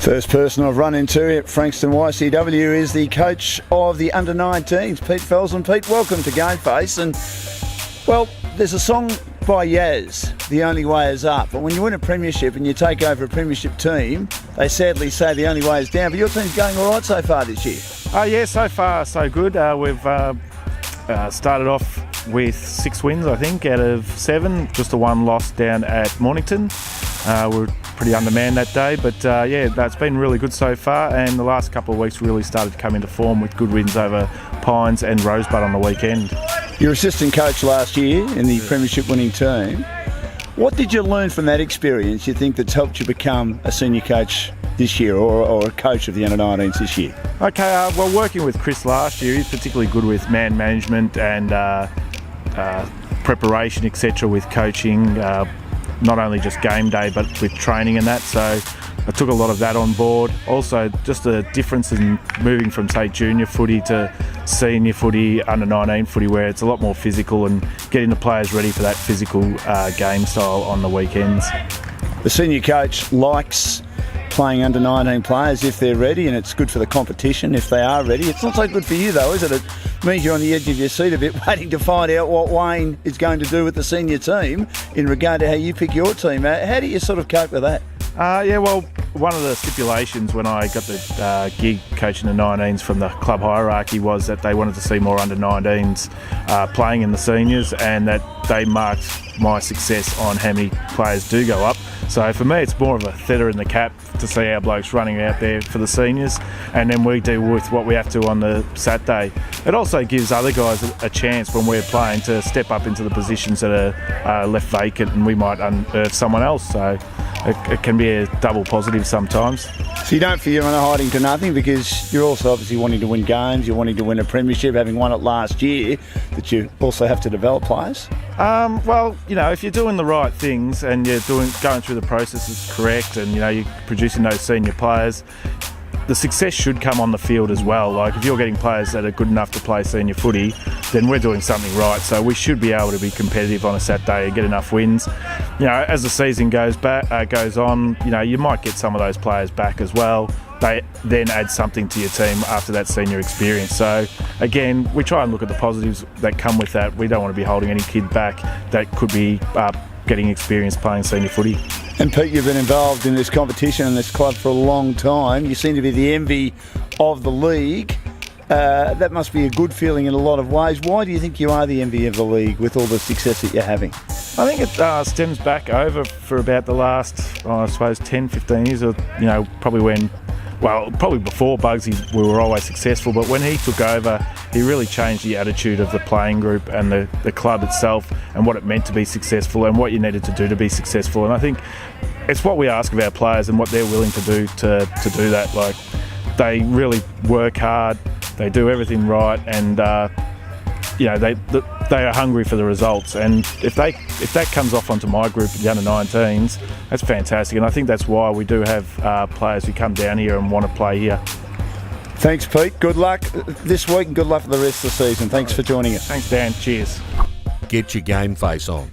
First person I've run into at Frankston YCW is the coach of the under-19s, Peter Falzon. Pete, welcome to Game Face. And, well, there's a song by Yaz, The Only Way Is Up. But when you win a premiership and you take over a premiership team, they sadly say the only way is down. But your team's going all right so far this year. Yeah, so far so good. We've started off with 6 wins, I think, out of 7. Just the one loss down at Mornington. We're pretty undermanned that day, but yeah, that's been really good so far, and the last couple of weeks really started to come into form with good wins over Pines and Rosebud on the weekend. You're assistant coach last year in the premiership winning team. What did you learn from that experience you think that's helped you become a senior coach this year, or a coach of the under-19s this year? Okay, well, working with Chris last year, he's particularly good with man management and preparation, etc., with coaching, not only just game day but with training and that, so I took a lot of that on board. Also, just the difference in moving from, say, junior footy to senior footy, under-19 footy, where it's a lot more physical and getting the players ready for that physical game style on the weekends. The senior coach likes playing under-19 players if they're ready, and it's good for the competition if they are ready. It's not so good for you though, is it? It means you're on the edge of your seat a bit, waiting to find out what Wayne is going to do with the senior team in regard to how you pick your team. How do you sort of cope with that? Yeah, well, one of the stipulations when I got the gig coaching the 19s from the club hierarchy was that they wanted to see more under-19s playing in the seniors, and that they marked my success on how many players do go up. So for me, it's more of a feather in the cap to see our blokes running out there for the seniors, and then we deal with what we have to on the Saturday. It also gives other guys a chance when we're playing to step up into the positions that are left vacant, and we might unearth someone else. So it can be a double positive sometimes. So you don't feel you're on a hiding to nothing, because you're also obviously wanting to win games, you're wanting to win a premiership, having won it last year, that you also have to develop players? Well, you know, if you're doing the right things and you're going through the processes correct, and you know you're producing those senior players, the success should come on the field as well. Like, if you're getting players that are good enough to play senior footy, then we're doing something right. So we should be able to be competitive on a Saturday and get enough wins. You know, as the season goes on, you know, you might get some of those players back as well. They then add something to your team after that senior experience. So again, we try and look at the positives that come with that. We don't want to be holding any kid back that could be getting experience playing senior footy. And Pete, you've been involved in this competition and this club for a long time. You seem to be the envy of the league. That must be a good feeling in a lot of ways. Why do you think you are the envy of the league with all the success that you're having? I think it stems back over for about the last, I suppose, 10, 15 years, or, you know, probably before Bugsy, we were always successful, but when he took over, he really changed the attitude of the playing group and the club itself, and what it meant to be successful and what you needed to do to be successful. And I think it's what we ask of our players and what they're willing to do to do that. Like, they really work hard, they do everything right, and you know, they are hungry for the results. And if that comes off onto my group, the under-19s, that's fantastic. And I think that's why we do have players who come down here and want to play here. Thanks, Pete. Good luck this week and good luck for the rest of the season. Thanks for joining us. Thanks, Dan. Cheers. Get your game face on.